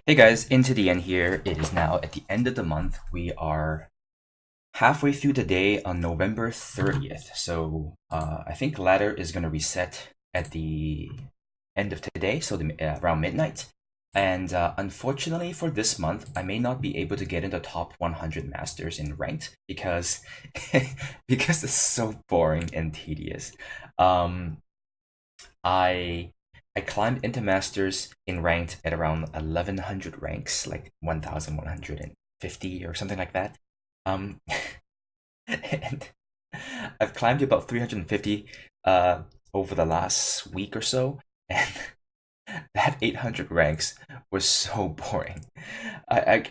Hey guys, into the end here. It is now at the end of the month. We are halfway through the day on November 30th. So I think ladder is going to reset at the end of today, so around midnight. And unfortunately for this month, I may not be able to get into top 100 masters in ranked because because it's so boring and tedious. Um, I I climbed into masters in ranked at around 1100 ranks, like 1150 or something like that. Um, and I've climbed to about 350 over the last week or so, and that 800 ranks was so boring. I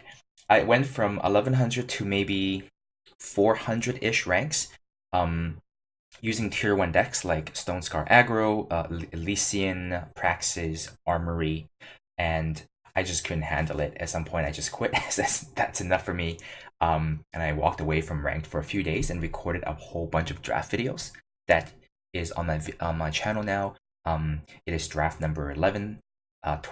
I went from 1100 to maybe 400-ish ranks. Um, Using tier 1 decks like Stone Scar Aggro, Elysian, Praxis, Armory, and I just couldn't handle it. At some point, I just quit. That's enough for me. And I walked away from ranked for a few days and recorded a whole bunch of draft videos that is on my channel now. It is draft number 11,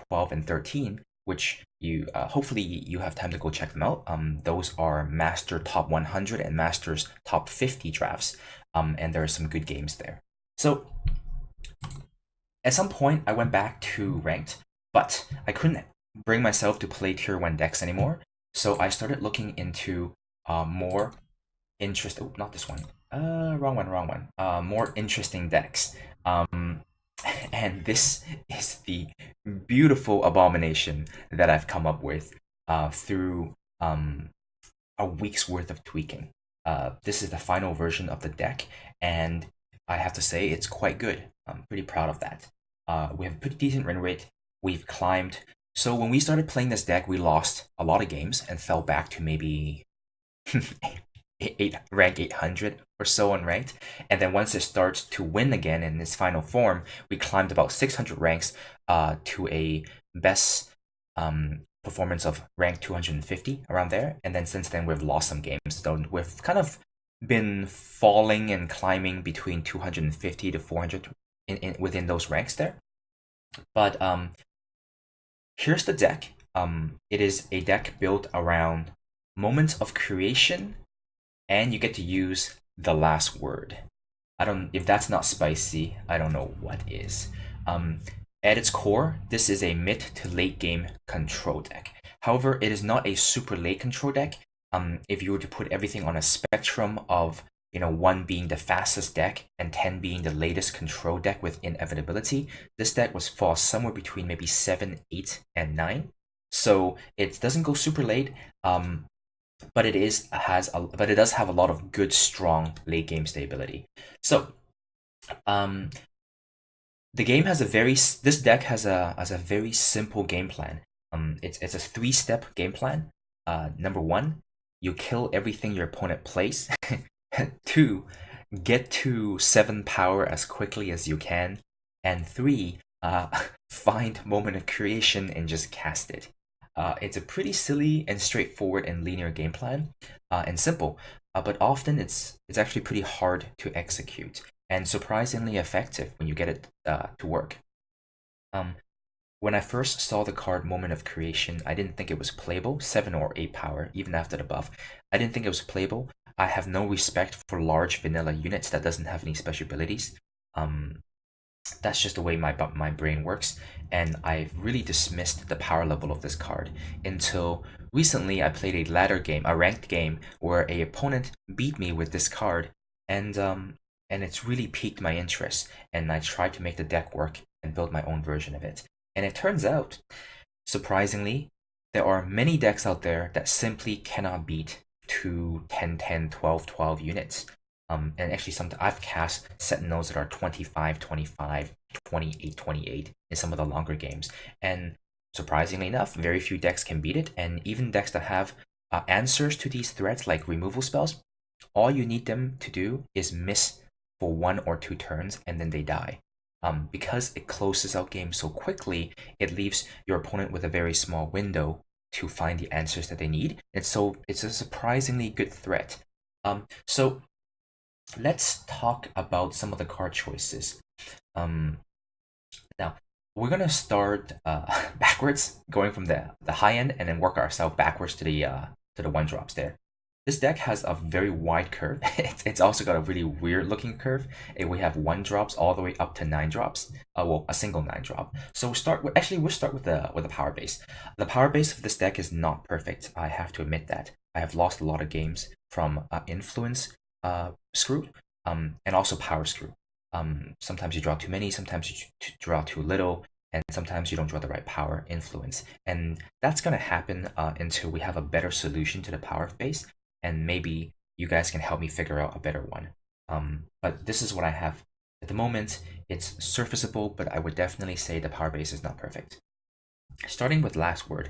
12, and 13, which you hopefully you have time to go check them out. Those are Master Top 100 and Masters Top 50 drafts, and there are some good games there. So at some point, I went back to ranked, but I couldn't bring myself to play tier 1 decks anymore. So I started looking into more interest. Oh, not this one. Wrong one, wrong one. More interesting decks. And this is the beautiful abomination that I've come up with through a week's worth of tweaking. This is the final version of the deck, and I have to say it's quite good. I'm pretty proud of that. We have a pretty decent win rate. We've climbed. So when we started playing this deck, we lost a lot of games and fell back to maybe rank 800 or so unranked. And then once it starts to win again in its final form, we climbed about 600 ranks to a best performance of rank 250 around there. And then since then, we've lost some games. So we've kind of been falling and climbing between 250 to 400 within those ranks there. But here's the deck. It is a deck built around moments of creation, and you get to use the last word. I don't if that's not spicy, I don't know what is. At its core, this is a mid to late game control deck. However, it is not a super late control deck. If you were to put everything on a spectrum of 1 being the fastest deck and 10 being the latest control deck with inevitability, this deck was fall somewhere between maybe 7, 8, and 9. So it doesn't go super late. But it does have a lot of good, strong late game stability. So, the game has this deck has a very simple game plan. It's a 3-step game plan. Number 1, you kill everything your opponent plays. 2, get to 7 power as quickly as you can, and 3, find moment of creation and just cast it. It's a pretty silly and straightforward and linear game plan, and simple, but often it's actually pretty hard to execute and surprisingly effective when you get it to work. When I first saw the card Moment of Creation, I didn't think it was playable, 7 or 8 power, even after the buff. I didn't think it was playable. I have no respect for large vanilla units that doesn't have any special abilities. That's just the way my brain works, and I've really dismissed the power level of this card until recently. I played a ladder game, a ranked game, where a opponent beat me with this card, and it's really piqued my interest, and I tried to make the deck work and build my own version of it. And it turns out, surprisingly, there are many decks out there that simply cannot beat 2, 10, 10, 12, 12 units. And actually, I've cast Sentinels that are 25, 25, 28, 28 in some of the longer games. And surprisingly enough, very few decks can beat it. And even decks that have answers to these threats, like removal spells, all you need them to do is miss for 1 or 2 turns, and then they die. Because it closes out games so quickly, it leaves your opponent with a very small window to find the answers that they need. And so it's a surprisingly good threat. So let's talk about some of the card choices. Now, we're gonna start backwards, going from the high end, and then work ourselves backwards to the one drops there. This deck has a very wide curve. It's also got a really weird looking curve. And we have one drops all the way up to nine drops. Well, a single nine drop. So we'll start with the power base. The power base of this deck is not perfect. I have to admit that. I have lost a lot of games from influence screw, and also power screw. Sometimes you draw too many, sometimes you draw too little, and sometimes you don't draw the right power influence. And that's going to happen until we have a better solution to the power base, and maybe you guys can help me figure out a better one. But this is what I have at the moment. It's serviceable, but I would definitely say the power base is not perfect. Starting with Last Word,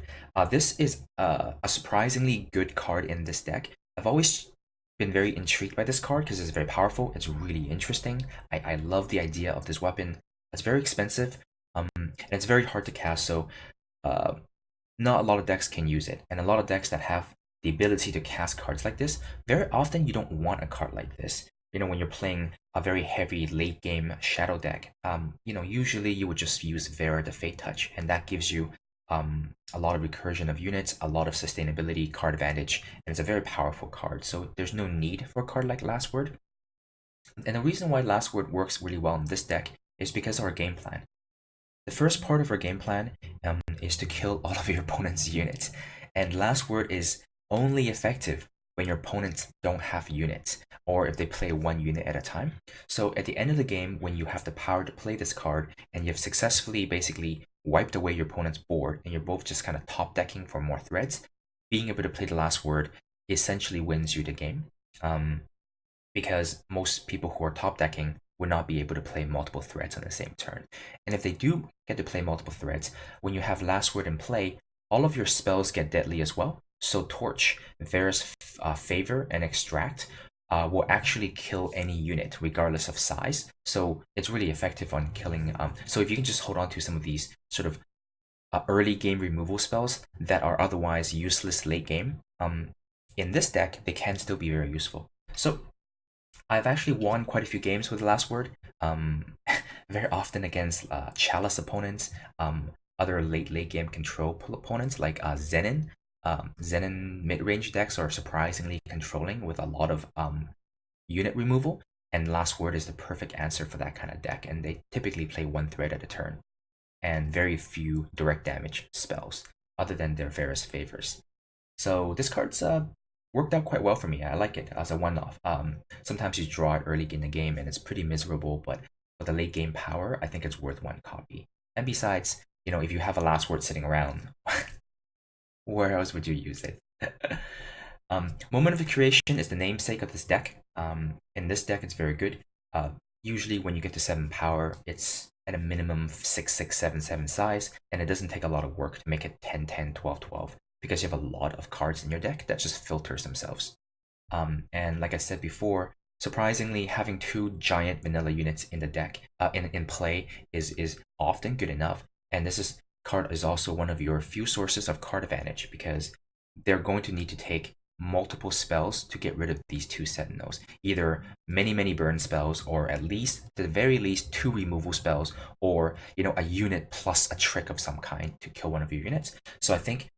this is a surprisingly good card in this deck. I've always been very intrigued by this card because it's very powerful. It's really interesting. I love the idea of this weapon. It's very expensive, and it's very hard to cast, so not a lot of decks can use it. And a lot of decks that have the ability to cast cards like this, very often you don't want a card like this. You know, when you're playing a very heavy late game shadow deck, usually you would just use Vera the Fate Touch, and that gives you a lot of recursion of units, a lot of sustainability, card advantage, and it's a very powerful card. So there's no need for a card like Last Word. And the reason why Last Word works really well in this deck is because of our game plan. The first part of our game plan is to kill all of your opponent's units, and Last Word is only effective when your opponents don't have units, or if they play one unit at a time. So at the end of the game, when you have the power to play this card, and you've successfully basically wiped away your opponent's board, and you're both just kind of top decking for more threads, being able to play the Last Word essentially wins you the game. Because most people who are top decking would not be able to play multiple threads on the same turn. And if they do get to play multiple threads, when you have Last Word in play, all of your spells get deadly as well. So Torch, Vera's Favor, and Extract will actually kill any unit regardless of size. So it's really effective on killing. So if you can just hold on to some of these sort of early game removal spells that are otherwise useless late game, in this deck they can still be very useful. So I've actually won quite a few games with Last Word, very often against Chalice opponents, other late game control opponents like Zenin. Zenin mid-range decks are surprisingly controlling with a lot of unit removal, and Last Word is the perfect answer for that kind of deck, and they typically play one thread at a turn, and very few direct damage spells, other than their Vera's Favors. So this card's worked out quite well for me. I like it as a one-off. Sometimes you draw it early in the game, and it's pretty miserable, but for the late game power, I think it's worth one copy. And besides, if you have a Last Word sitting around, where else would you use it? Moment of Creation is the namesake of this deck. In this deck, it's very good. Usually when you get to 7 power, it's at a minimum 6, 6, 7, 7 size, and it doesn't take a lot of work to make it 10, 10, 12, 12, because you have a lot of cards in your deck that just filters themselves. And like I said before, surprisingly, having 2 giant vanilla units in the deck, in play, is often good enough. And this card is also one of your few sources of card advantage, because they're going to need to take multiple spells to get rid of these 2 Sentinels. Either many burn spells, or at the very least 2 removal spells, or a unit plus a trick of some kind to kill one of your units. So I think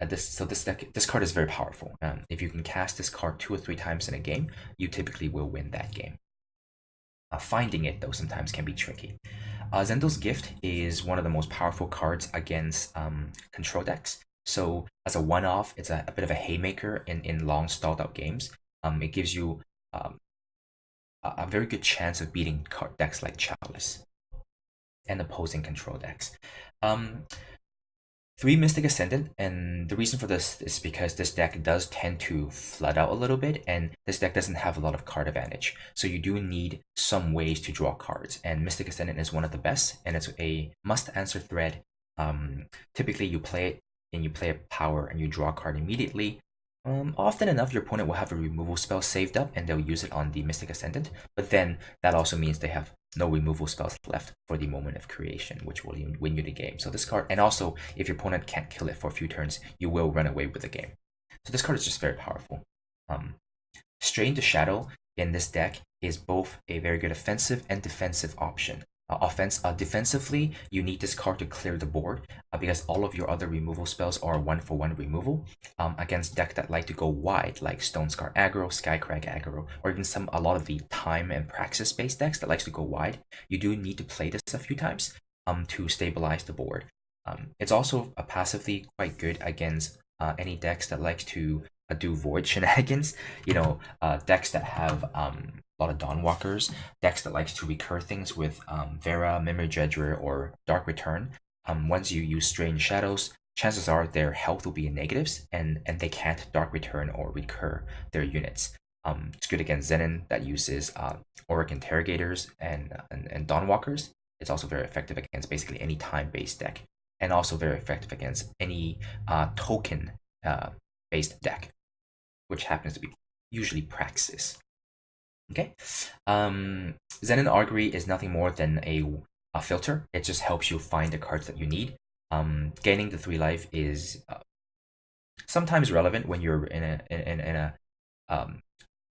this card is very powerful. If you can cast this card 2 or 3 times in a game, you typically will win that game. Finding it, though, sometimes can be tricky. Zendal's Gift is one of the most powerful cards against control decks. So as a one-off, it's a bit of a haymaker in long stalled out games. It gives you a very good chance of beating decks like Chalice and opposing control decks. 3 Mystic Ascendant, and the reason for this is because this deck does tend to flood out a little bit, and this deck doesn't have a lot of card advantage. So you do need some ways to draw cards, and Mystic Ascendant is one of the best, and it's a must-answer thread. Typically you play it, and you play a power, and you draw a card immediately. Often enough, your opponent will have a removal spell saved up, and they'll use it on the Mystic Ascendant, but then that also means they have no removal spells left for the Moment of Creation, which will win you the game. So this card, and also if your opponent can't kill it for a few turns, you will run away with the game. So this card is just very powerful. Strain to Shadow in this deck is both a very good offensive and defensive option. Defensively, you need this card to clear the board because all of your other removal spells are 1-for-1 removal. Against decks that like to go wide, like Stone Scar aggro, Skycrag aggro, or even a lot of the time and praxis based decks that likes to go wide, you do need to play this a few times to stabilize the board. It's also passively quite good against any decks that likes to do void shenanigans. Decks that have a lot of Dawnwalkers, decks that likes to recur things with Vera, Memory Dredger, or Dark Return. Once you use Strange Shadows, chances are their health will be in negatives, and they can't Dark Return or recur their units. It's good against Zenin that uses Auric Interrogators and Dawnwalkers. It's also very effective against basically any time-based deck, and also very effective against any token-based deck, which happens to be usually Praxis. Okay, Zenin Augury is nothing more than a filter. It just helps you find the cards that you need. Gaining the 3 life is sometimes relevant when you're in a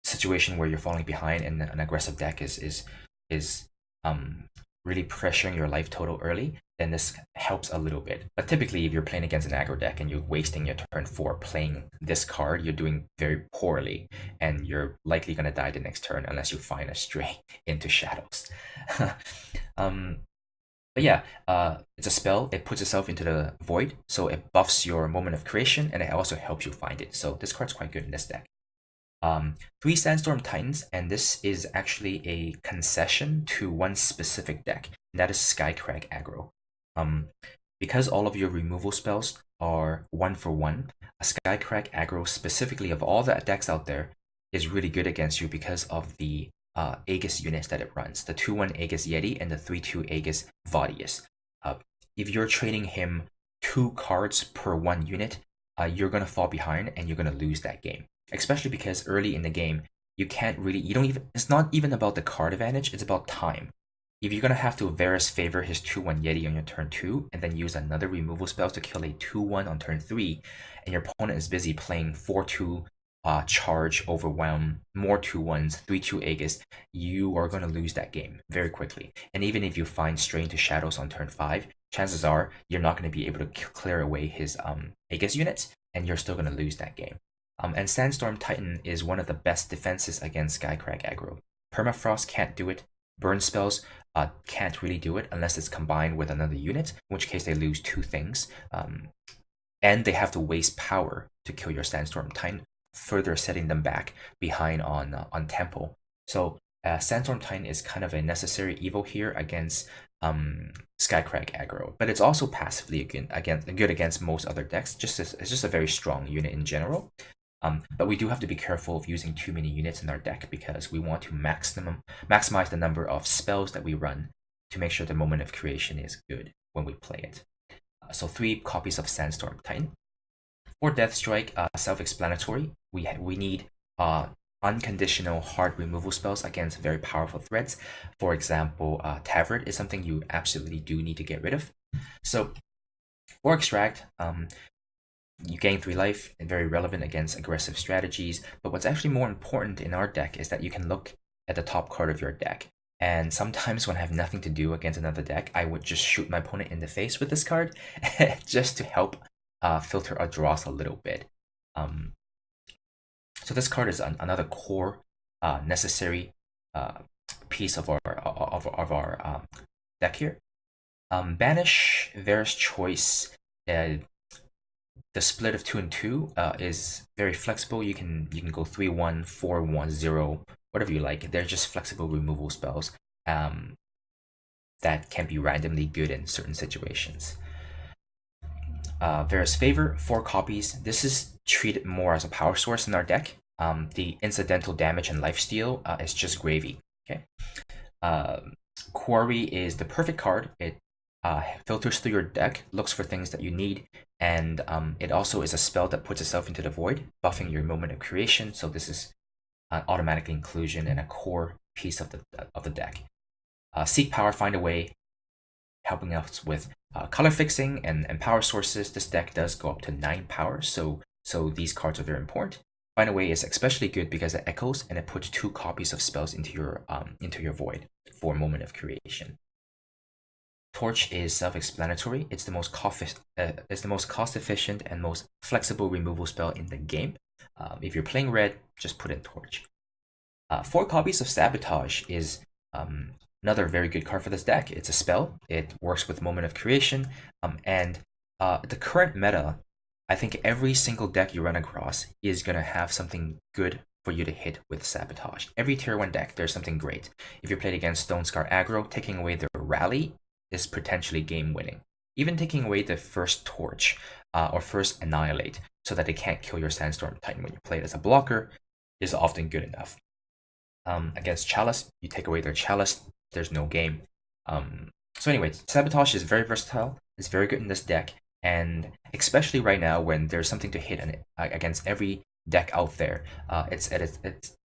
situation where you're falling behind and an aggressive deck is really pressuring your life total early. Then this helps a little bit. But typically, if you're playing against an aggro deck and you're wasting your turn 4 playing this card, you're doing very poorly, and you're likely going to die the next turn unless you find a stray into shadows. But yeah, it's a spell. It puts itself into the void, so it buffs your moment of creation, and it also helps you find it. So this card's quite good in this deck. 3 Sandstorm Titans, and this is actually a concession to one specific deck, and that is Skycrag aggro. Because all of your removal spells are 1-for-1, a Skycrag aggro, specifically of all the decks out there, is really good against you because of the Aegis units that it runs, the 2-1 Aegis Yeti and the 3-2 Aegis Vadius. If you're trading him 2 cards per 1 unit, you're going to fall behind and you're going to lose that game. Especially because early in the game, it's not even about the card advantage, it's about time. If you're going to have to Varus favor his 2-1 Yeti on your turn 2, and then use another removal spell to kill a 2-1 on turn 3, and your opponent is busy playing 4-2 charge, overwhelm, more 2-1s, 3-2 Aegis, you are going to lose that game very quickly. And even if you find Stray into Shadows on turn 5, chances are you're not going to be able to clear away his Aegis units, and you're still going to lose that game. And Sandstorm Titan is one of the best defenses against Skycrag aggro. Permafrost can't do it. Burn spells can't really do it unless it's combined with another unit, in which case they lose 2 things. And they have to waste power to kill your Sandstorm Titan, further setting them back behind on Temple. So Sandstorm Titan is kind of a necessary evil here against Skycrag aggro, but it's also passively good against most other decks. It's just a very strong unit in general. But we do have to be careful of using too many units in our deck because we want to maximize the number of spells that we run to make sure the moment of creation is good when we play it. So 3 copies of Sandstorm Titan. For Death Strike, self-explanatory. We need unconditional hard removal spells against very powerful threats. For example, Tavert is something you absolutely do need to get rid of. So for Extract, you gain 3 life, and very relevant against aggressive strategies. But what's actually more important in our deck is that you can look at the top card of your deck. And sometimes when I have nothing to do against another deck, I would just shoot my opponent in the face with this card just to help filter our draws a little bit. So this card is another core necessary piece of our deck here. Banish, Varus Choice. The split of 2 and 2 is very flexible. You can go 3-1, 4-1, 0, whatever you like. They're just flexible removal spells that can be randomly good in certain situations. Varus Favor, 4 copies. This is treated more as a power source in our deck. The incidental damage and lifesteal is just gravy. Okay. Quarry is the perfect card. It filters through your deck, looks for things that you need, and it also is a spell that puts itself into the void, buffing your moment of creation. So this is an automatic inclusion and a core piece of the deck. Seek Power, Find a Way, helping us with color fixing and power sources. This deck does go up to 9 power, so these cards are very important. Find a Way is especially good because it echoes and it puts 2 copies of spells into your void for moment of creation. Torch is self-explanatory. It's the most cost-efficient and most flexible removal spell in the game. If you're playing red, just put in Torch. 4 copies of Sabotage is another very good card for this deck. It's a spell. It works with Moment of Creation, and the current meta, I think every single deck you run across is gonna have something good for you to hit with Sabotage. Every tier 1 deck, there's something great. If you're played against Stonescar aggro, taking away their rally is potentially game winning. Even taking away the first Torch or first Annihilate so that they can't kill your Sandstorm Titan when you play it as a blocker is often good enough. Against Chalice, you take away their Chalice, there's no game. So anyway, Sabotage is very versatile. It's very good in this deck, and especially right now when there's something to hit against every deck out there,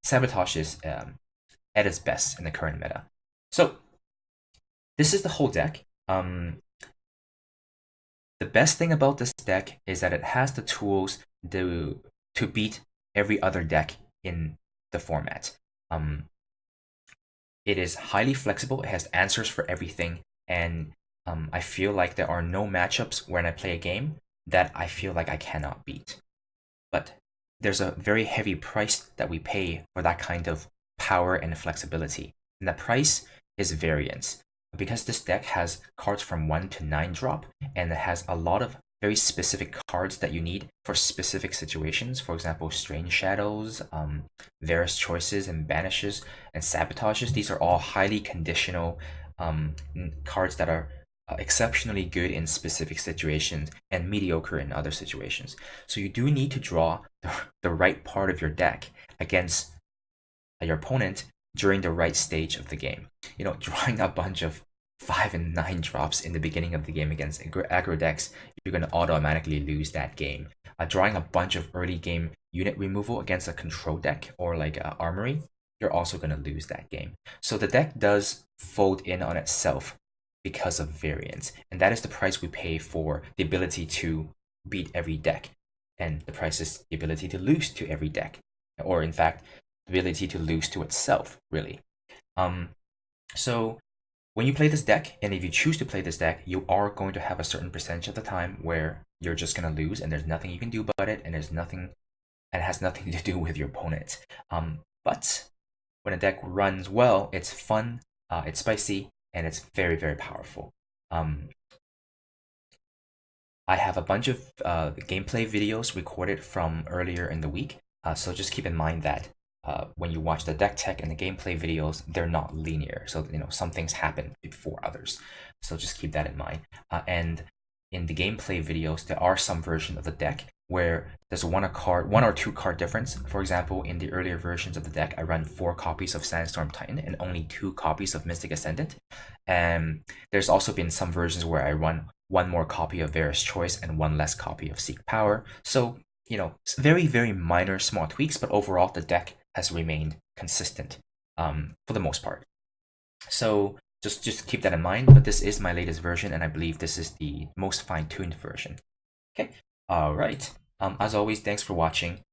Sabotage is at its best in the current meta. So this is the whole deck. The best thing about this deck is that it has the tools to beat every other deck in the format. It is highly flexible. It has answers for everything, and I feel like there are no matchups when I play a game that I feel like I cannot beat. But there's a very heavy price that we pay for that kind of power and flexibility, and the price is variance. Because this deck has cards from 1 to 9 drop, and it has a lot of very specific cards that you need for specific situations. For example, Strange Shadows, Various Choices and Banishes, and Sabotages. These are all highly conditional cards that are exceptionally good in specific situations and mediocre in other situations. So you do need to draw the right part of your deck against your opponent during the right stage of the game. You know, drawing a bunch of 5 and 9 drops in the beginning of the game against aggro decks, you're going to automatically lose that game. Drawing a bunch of early game unit removal against a control deck or like Armory, you're also going to lose that game. So the deck does fold in on itself because of variance, and that is the price we pay for the ability to beat every deck, and the price is the ability to lose to every deck, or in fact, the ability to lose to itself, really. So when you play this deck, and if you choose to play this deck, you are going to have a certain percentage of the time where you're just going to lose, and there's nothing you can do about it, and it has nothing to do with your opponent. But when a deck runs well, it's fun, it's spicy, and it's very, very powerful. I have a bunch of gameplay videos recorded from earlier in the week, so just keep in mind that when you watch the deck tech and the gameplay videos, they're not linear. So, you know, some things happen before others. So just keep that in mind. And in the gameplay videos, there are some version of the deck where there's one or two card difference. For example, in the earlier versions of the deck, I run 4 copies of Sandstorm Titan and only 2 copies of Mystic Ascendant. And there's also been some versions where I run 1 more copy of Various Choice and 1 less copy of Seek Power. So, you know, very, very minor small tweaks, but overall the deck has remained consistent for the most part. So just keep that in mind, but this is my latest version, and I believe this is the most fine-tuned version. Okay, all right. As always, thanks for watching.